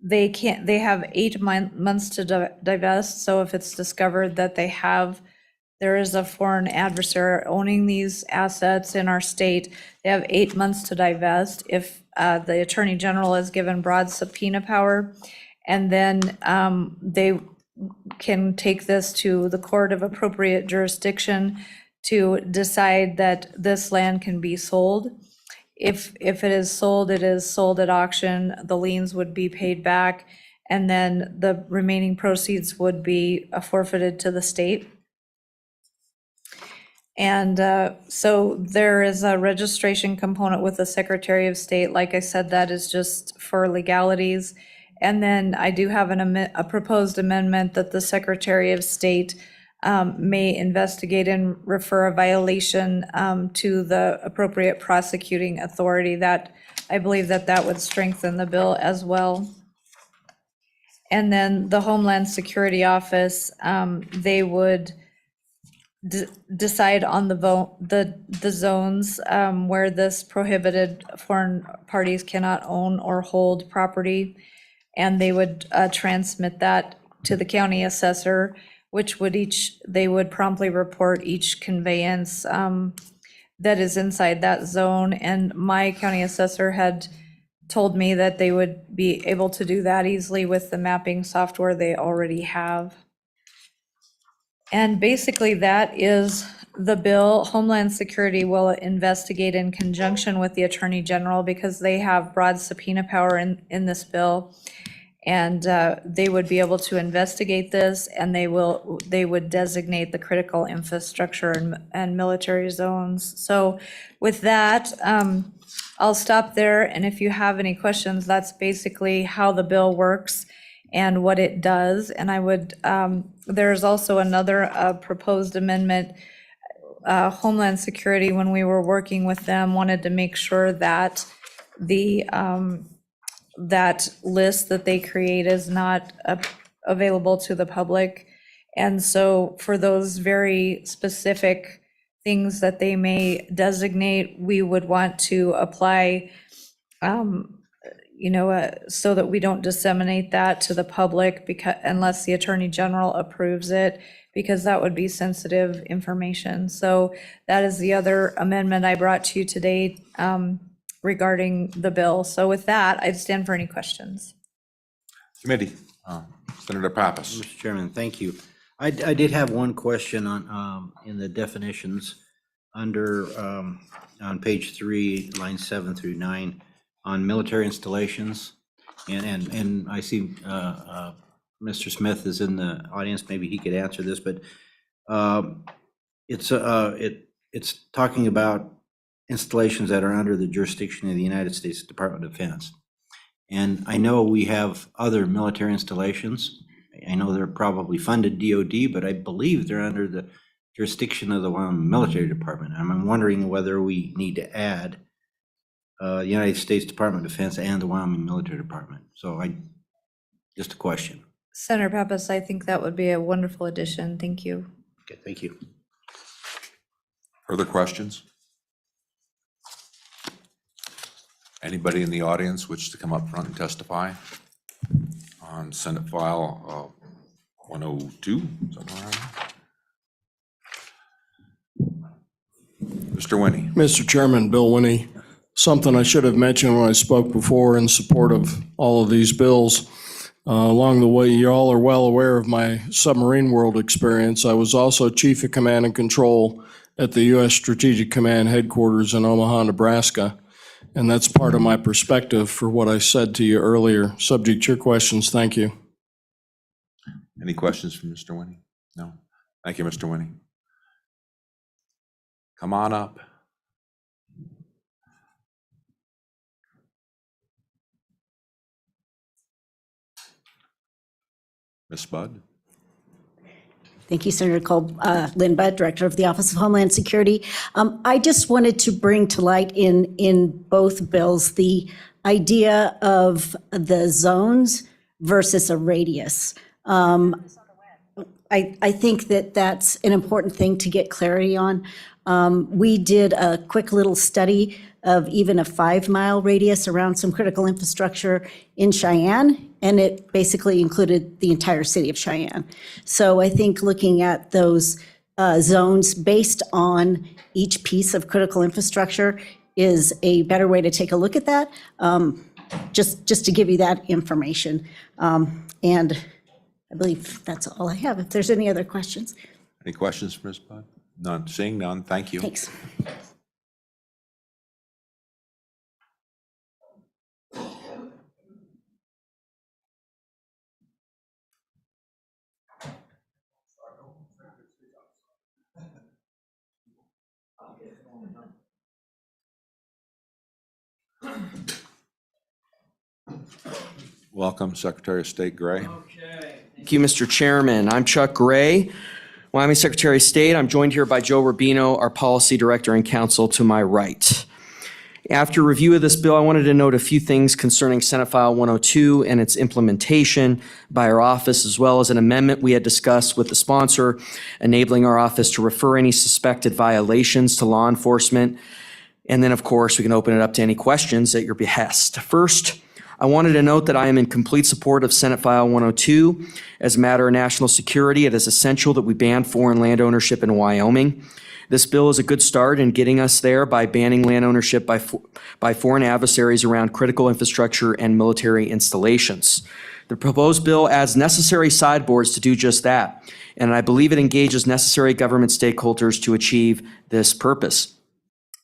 they have 8 months to divest. So if it's discovered that there is a foreign adversary owning these assets in our state, they have 8 months to divest. If the Attorney General is given broad subpoena power, and then they can take this to the court of appropriate jurisdiction to decide that this land can be sold. If it is sold at auction, the liens would be paid back, and then the remaining proceeds would be forfeited to the state. And so there is a registration component with the Secretary of State. Like I said, that is just for legalities. And then I do have a proposed amendment that the Secretary of State may investigate and refer a violation to the appropriate prosecuting authority. That I believe that would strengthen the bill as well. And then the Homeland Security Office, they would decide on the zones where this prohibited foreign parties cannot own or hold property, and they would transmit that to the county assessor, which they would promptly report each conveyance that is inside that zone. And my county assessor had told me that they would be able to do that easily with the mapping software they already have. And basically that is the bill. Homeland Security will investigate in conjunction with the Attorney General because they have broad subpoena power in this bill. And they would be able to investigate this, and they would designate the critical infrastructure and military zones. So with that, I'll stop there. And if you have any questions, that's basically how the bill works and what it does. And I would There's also another proposed amendment. Homeland Security, when we were working with them, wanted to make sure that the, that list that they create is not available to the public. And so for those very specific things that they may designate, we would want to apply, so that we don't disseminate that to the public because, unless the Attorney General approves it, because that would be sensitive information. So that is the other amendment I brought to you today regarding the bill. So with that, I'd stand for any questions. Committee, Senator Pappas. Mr. Chairman, thank you. I did have one question on, in the definitions under, on page 3, lines 7 through 9, on military installations. And I see Mr. Smith is in the audience, maybe he could answer this, but it's talking about installations that are under the jurisdiction of the United States Department of Defense. And I know we have other military installations. I know they're probably funded DOD, but I believe they're under the jurisdiction of the Wyoming Military Department. I'm wondering whether we need to add the United States Department of Defense and the Wyoming Military Department. So just a question. Senator Pappas, I think that would be a wonderful addition. Thank you. Okay, thank you. Further questions? Anybody in the audience wish to come up front and testify on Senate File 102? Somewhere around there? Mr. Winnie. Mr. Chairman, Bill Winnie, something I should have mentioned when I spoke before in support of all of these bills. Along the way, you all are well aware of my submarine world experience. I was also Chief of Command and Control at the U.S. Strategic Command Headquarters in Omaha, Nebraska. And that's part of my perspective for what I said to you earlier. Subject to your questions, thank you. Any questions for Mr. Winnie? No? Thank you, Mr. Winnie. Come on up. Ms. Budd. Thank you, Senator Lynn Budd, Director of the Office of Homeland Security. I just wanted to bring to light in both bills the idea of the zones versus a radius. I think that that's an important thing to get clarity on. We did a quick little study of even a 5-mile radius around some critical infrastructure in Cheyenne, and it basically included the entire city of Cheyenne. So I think looking at those zones based on each piece of critical infrastructure is a better way to take a look at that, just to give you that information. And I believe that's all I have. If there's any other questions. Any questions for Ms. Budd? None. Seeing none, thank you. Thanks. Welcome, Secretary of State Gray. Thank you, Mr. Chairman. I'm Chuck Gray, Wyoming Secretary of State. I'm joined here by Joe Rubino, our Policy Director and Counsel to my right. After review of this bill, I wanted to note a few things concerning Senate File 102 and its implementation by our office, as well as an amendment we had discussed with the sponsor, enabling our office to refer any suspected violations to law enforcement. And then, of course, we can open it up to any questions at your behest. First, I wanted to note that I am in complete support of Senate File 102. As a matter of national security, it is essential that we ban foreign land ownership in Wyoming. This bill is a good start in getting us there by banning land ownership by foreign adversaries around critical infrastructure and military installations. The proposed bill adds necessary sideboards to do just that, and I believe it engages necessary government stakeholders to achieve this purpose.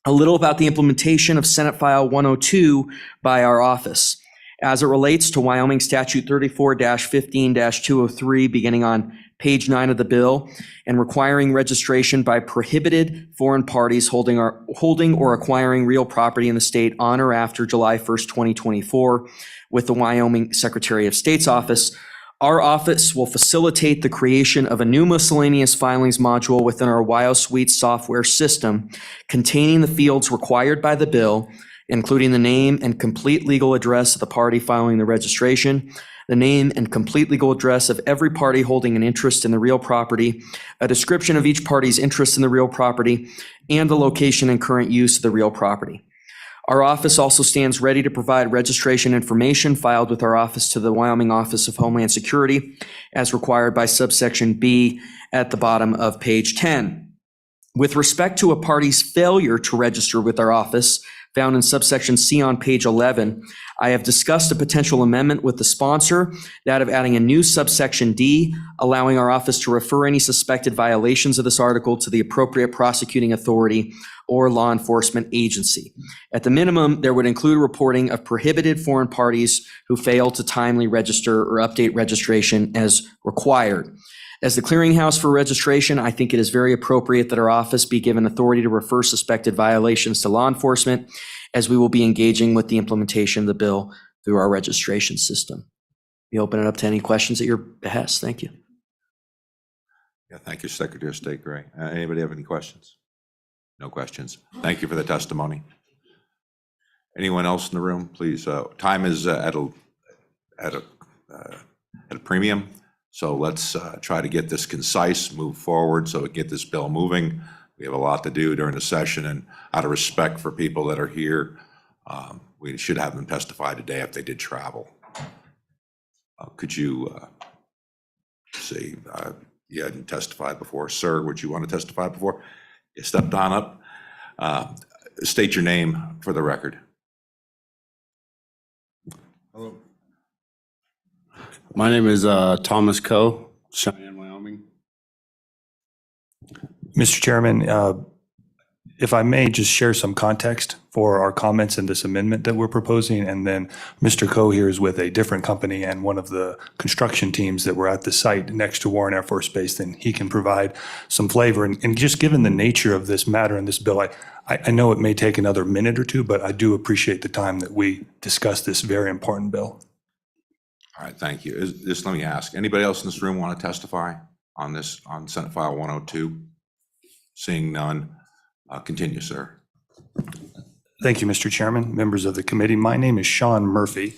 A little about the implementation of Senate File 102 by our office. As it relates to Wyoming Statute 34-15-203, beginning on page 9 of the bill, and requiring registration by prohibited foreign parties holding or acquiring real property in the state on or after July 1st, 2024, with the Wyoming Secretary of State's office, Our office will facilitate the creation of a new miscellaneous filings module within our WyoSuite software system containing the fields required by the bill, including the name and complete legal address of the party filing the registration, the name and complete legal address of every party holding an interest in the real property, a description of each party's interest in the real property, and the location and current use of the real property. Our office also stands ready to provide registration information filed with our office to the Wyoming Office of Homeland Security as required by subsection B at the bottom of page 10. With respect to a party's failure to register with our office, found in subsection C on page 11, I have discussed a potential amendment with the sponsor, that of adding a new subsection D, allowing our office to refer any suspected violations of this article to the appropriate prosecuting authority or law enforcement agency. At the minimum, there would include reporting of prohibited foreign parties who fail to timely register or update registration as required. As the clearinghouse for registration, I think it is very appropriate that our office be given authority to refer suspected violations to law enforcement, as we will be engaging with the implementation of the bill through our registration system. We open it up to any questions at your behest. Thank you. Yeah, thank you, Secretary of State Gray. Anybody have any questions? No questions. Thank you for the testimony. Anyone else in the room, please? Time is at a premium. So let's try to get this concise, move forward so we get this bill moving. We have a lot to do during the session, and out of respect for people that are here, we should have them testify today if they did travel. Could you see, you hadn't testified before. Sir, would you want to testify before? You stepped on up. State your name for the record. Hello. My name is Thomas Coe, Cheyenne, Wyoming. Mr. Chairman, if I may just share some context for our comments in this amendment that we're proposing, and then Mr. Coe here is with a different company and one of the construction teams that were at the site next to Warren Air Force Base, then he can provide some flavor. And just given the nature of this matter and this bill, I know it may take another minute or two, but I do appreciate the time that we discuss this very important bill. All right, thank you. Just let me ask, anybody else in this room want to testify on this, on Senate File 102? Seeing none, continue, sir. Thank you, Mr. Chairman, members of the committee. My name is Sean Murphy.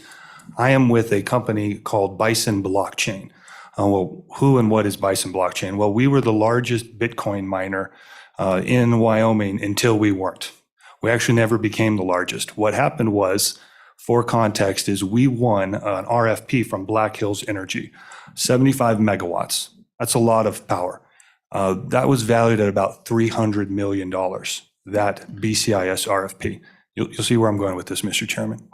I am with a company called Bison Blockchain. Well, who and what is Bison Blockchain? Well, we were the largest Bitcoin miner in Wyoming until we weren't. We actually never became the largest. What happened was, for context, is we won an RFP from Black Hills Energy, 75 megawatts. That's a lot of power. That was valued at about $300 million, that BCIS RFP. You'll see where I'm going with this, Mr. Chairman.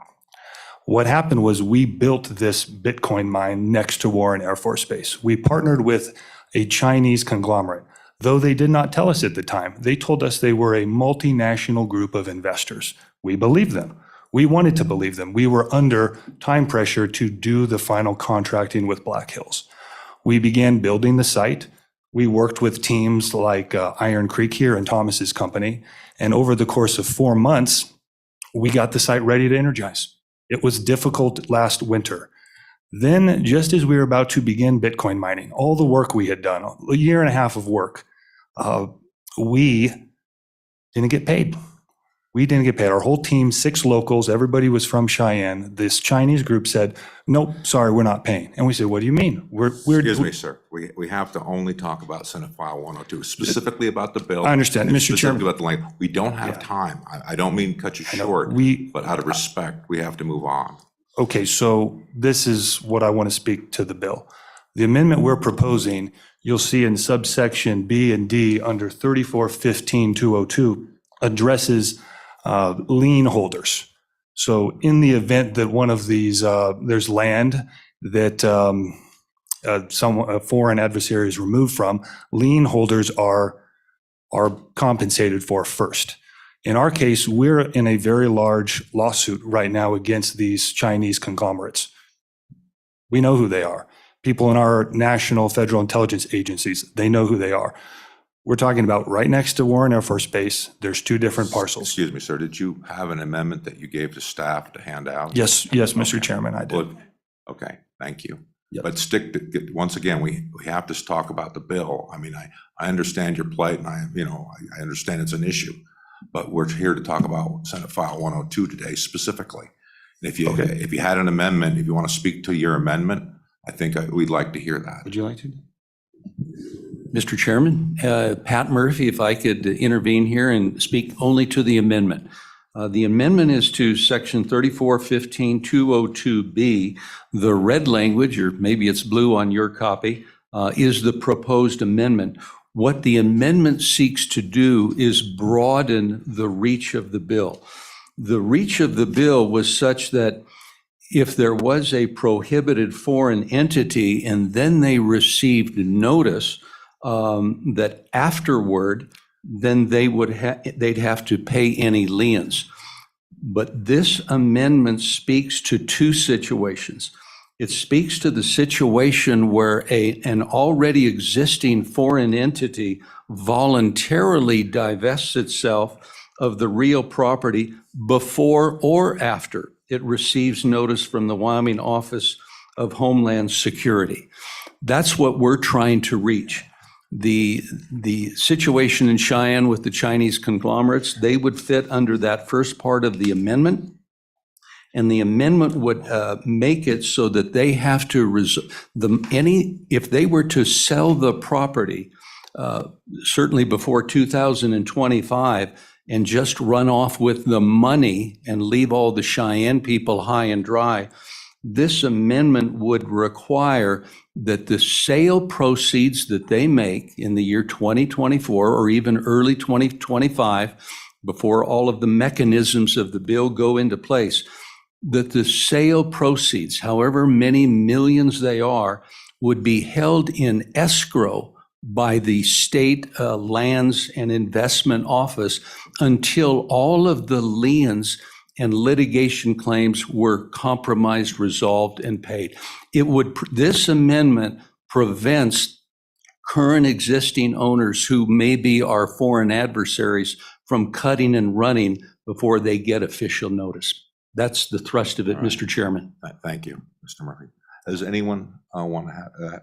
What happened was we built this Bitcoin mine next to Warren Air Force Base. We partnered with a Chinese conglomerate. Though they did not tell us at the time, they told us they were a multinational group of investors. We believed them. We wanted to believe them. We were under time pressure to do the final contracting with Black Hills. We began building the site. We worked with teams like Iron Creek here and Thomas's company. And over the course of 4 months, we got the site ready to energize. It was difficult last winter. Then, just as we were about to begin Bitcoin mining, all the work we had done, a year and a half of work, we didn't get paid. We didn't get paid. Our whole team, 6 locals, everybody was from Cheyenne. This Chinese group said, nope, sorry, we're not paying. And we said, what do you mean? Excuse me, sir. We have to only talk about Senate File 102, specifically about the bill. I understand, and Mr. Chairman. specifically about the language. We don't have time. I don't mean to cut you short, but out of respect, we have to move on. Okay, so this is what I want to speak to the bill. The amendment we're proposing, you'll see in subsection B and D under 3415-202 addresses lien holders. So in the event that one of these, there's land that a foreign adversary is removed from, lien holders are compensated for first. In our case, we're in a very large lawsuit right now against these Chinese conglomerates. We know who they are. People in our national federal intelligence agencies, they know who they are. We're talking about right next to Warren Air Force Base. There's 2 different parcels. Excuse me, sir. Did you have an amendment that you gave to staff to hand out? Yes, Mr. Chairman, I did. Okay, thank you. But once again, we have to talk about the bill. I mean, I understand your plight and I understand it's an issue, but we're here to talk about Senate File 102 today specifically. And if you had an amendment, if you want to speak to your amendment, I think we'd like to hear that. Would you like to? Mr. Chairman, Pat Murphy, if I could intervene here and speak only to the amendment. The amendment is to section 3415-202B. The red language, or maybe it's blue on your copy, is the proposed amendment. What the amendment seeks to do is broaden the reach of the bill. The reach of the bill was such that if there was a prohibited foreign entity and then they received notice that afterward, then they'd have to pay any liens. But this amendment speaks to two situations. It speaks to the situation where an already existing foreign entity voluntarily divests itself of the real property before or after it receives notice from the Wyoming Office of Homeland Security. That's what we're trying to reach. The situation in Cheyenne with the Chinese conglomerates, they would fit under that first part of the amendment. And the amendment would make it so that they have to if they were to sell the property, certainly before 2025, and just run off with the money and leave all the Cheyenne people high and dry, this amendment would require that the sale proceeds that they make in the year 2024 or even early 2025, before all of the mechanisms of the bill go into place, that the sale proceeds, however many millions they are, would be held in escrow by the state lands and investment office until all of the liens and litigation claims were compromised, resolved, and paid. This amendment prevents current existing owners who may be our foreign adversaries from cutting and running before they get official notice. That's the thrust of it, Mr. Chairman. Thank you, Mr. Murphy. Does anyone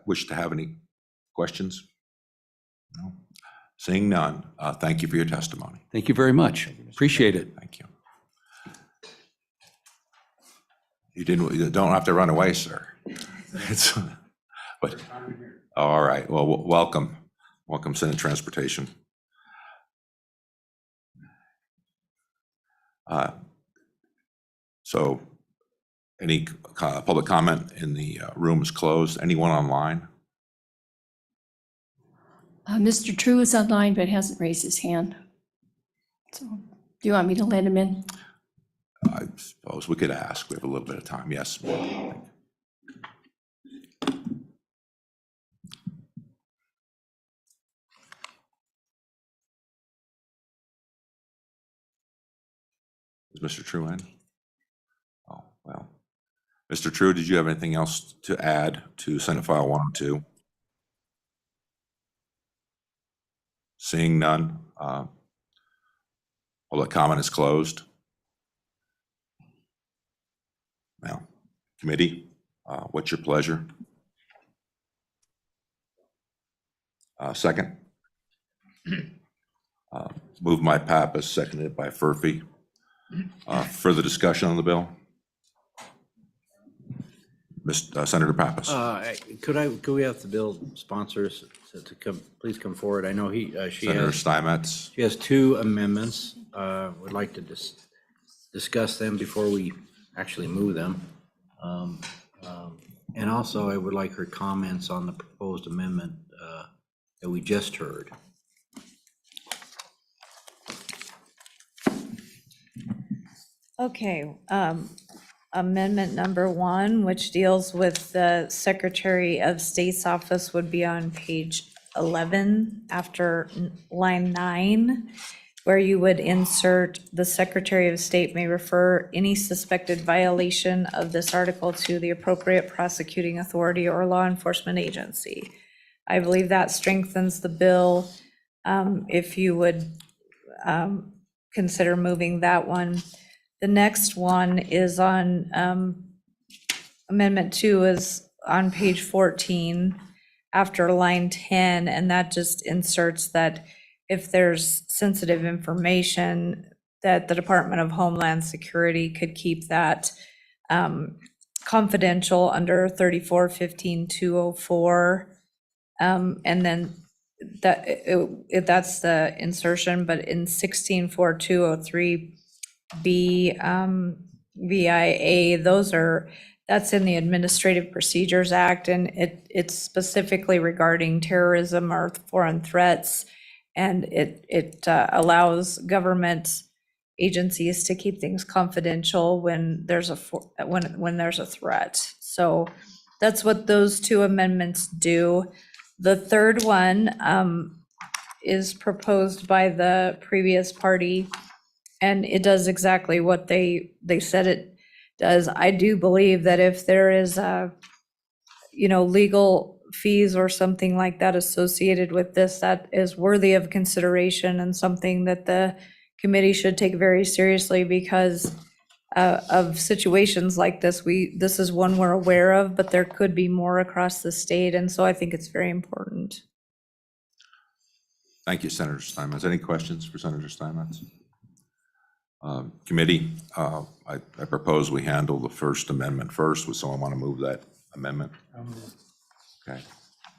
wish to have any questions? No. Seeing none, thank you for your testimony. Thank you very much. Appreciate it. Thank you. You don't have to run away, sir. But all right. Well, welcome, Senate Transportation. So, any public comment in the room is closed. Anyone online? Mr. True is online but hasn't raised his hand. So, do you want me to let him in? I suppose we could ask. We have a little bit of time. Yes. Is Mr. True in? Oh, well. Mr. True, did you have anything else to add to Senate File 102? Seeing none, public comment is closed. Now, committee, what's your pleasure? Second? Moved by Pappas, seconded by Furphy. Further discussion on the bill? Senator Pappas. Could we have the bill sponsors to come, please come forward? I know Senator Steinmetz. She has two amendments. Would like to discuss them before we actually move them. And also I would like her comments on the proposed amendment that we just heard. Okay, amendment number 1, which deals with the Secretary of State's office, would be on page 11 after line 9, where you would insert the Secretary of State may refer any suspected violation of this article to the appropriate prosecuting authority or law enforcement agency. I believe that strengthens the bill. If you would consider moving that one. The next one is on Amendment 2 is on page 14 after line 10, and that just inserts that if there's sensitive information, that the Department of Homeland Security could keep that confidential under 3415-204. And then that's the insertion, but in 164203 B, VIA, that's in the Administrative Procedures Act, and it's specifically regarding terrorism or foreign threats, and it allows government agencies to keep things confidential when there's a threat. So that's what those two amendments do. The third one is proposed by the previous party, and it does exactly what they said it does. I do believe that if there is legal fees or something like that associated with this, that is worthy of consideration and something that the committee should take very seriously, because of situations like this. This is one we're aware of, but there could be more across the state, and so I think it's very important. Thank you, Senator Steinmetz. Any questions for Senator Steinmetz? Committee, I propose we handle the First Amendment first. Would someone want to move that amendment? Okay.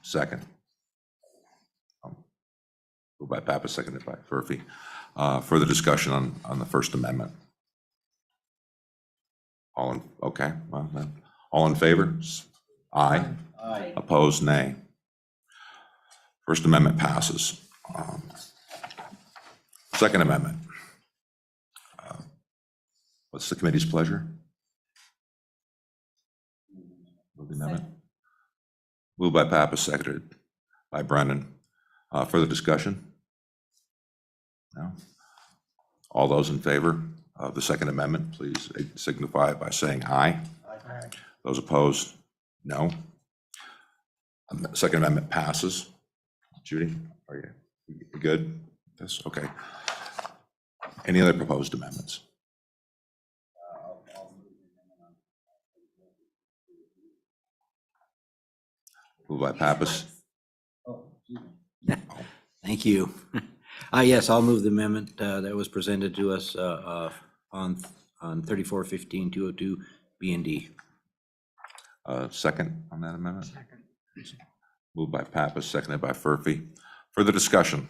Second. Moved by Pappas, seconded by Furphy. Further discussion on the First Amendment? Okay. Well, then, all in favor? Aye. Aye. Opposed? Nay. First Amendment passes. Second Amendment. What's the committee's pleasure? Move the amendment. Moved by Pappas, seconded by Brennan. Further discussion? No? All those in favor of the Second Amendment, please signify by saying aye. Aye. Those opposed, no. Second Amendment passes. Judy, are you good? Yes, okay. Any other proposed amendments? Moved by Pappas. Thank you. Yes, I'll move the amendment that was presented to us on 3415-202 B and D. Second on that amendment? Second. Moved by Pappas, seconded by Furphy. Further discussion?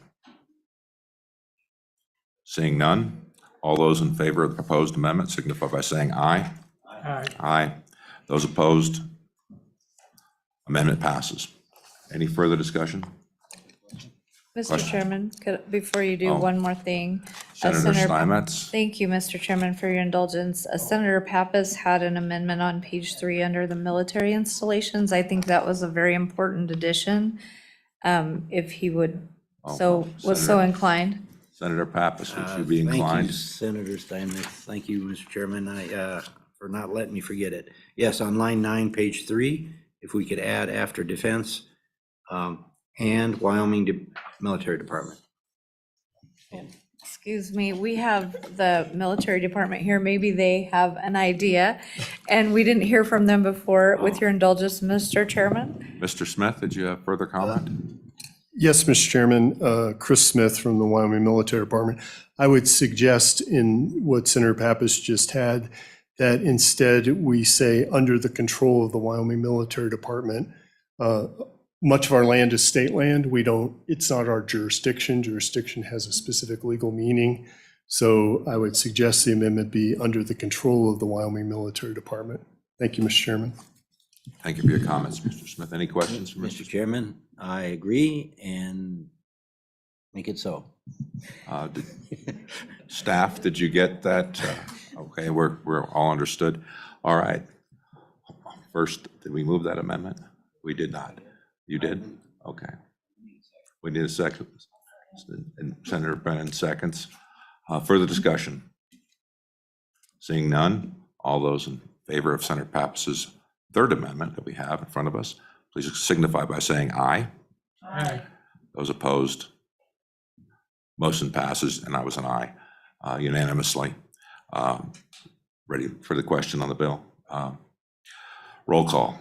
Seeing none, all those in favor of the proposed amendment signify by saying aye. Aye. Aye. Those opposed? Amendment passes. Any further discussion? Mr. Question? Chairman, before you do, one more thing. Senator Steinmetz? Thank you, Mr. Chairman, for your indulgence. Senator Pappas had an amendment on page 3 under the military installations. I think that was a very important addition. If he would, was so inclined. Senator Pappas, would you be Thank you, inclined? Senator Steinmetz. Thank you, Mr. Chairman, for not letting me forget it. Yes, on line 9, page 3, if we could add after defense, and Wyoming Military Department. Excuse me, we have the military department here. Maybe they have an idea, and we didn't hear from them before. With your indulgence, Mr. Chairman. Mr. Smith, did you have further comment? Yes, Mr. Chairman, Chris Smith from the Wyoming Military Department. I would suggest in what Senator Pappas just had, that instead we say under the control of the Wyoming Military Department. Much of our land is state land. It's not our jurisdiction. Jurisdiction has a specific legal meaning. So I would suggest the amendment be under the control of the Wyoming Military Department. Thank you, Mr. Chairman. Thank you for your comments, Mr. Smith. Any questions for Mr. Chairman, I agree and make it so. Staff, did you get that? Okay, we're all understood. All right. First, did we move that amendment? We did not. You did? Okay. We need a second. And Senator Brennan seconds. Further discussion? Seeing none, all those in favor of Senator Pappas's third amendment that we have in front of us, please signify by saying aye. Aye. Those opposed? Motion passes, and I was an aye, unanimously. Ready for the question on the bill? Roll call.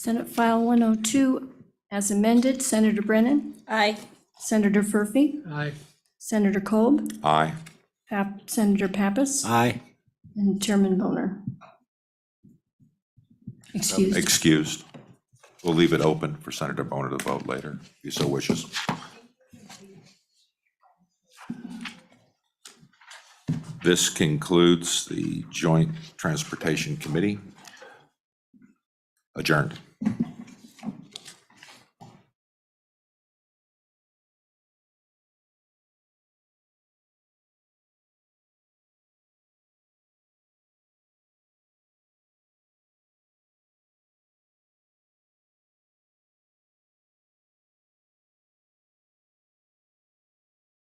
Senate File 102 as amended, Senator Brennan. Aye. Senator Furphy. Aye. Senator Kolb. Aye. Senator Pappas. Aye. And Chairman Boner. Excused. Excused. We'll leave it open for Senator Boner to vote later, if he so wishes. This concludes the Joint Transportation Committee. Adjourned.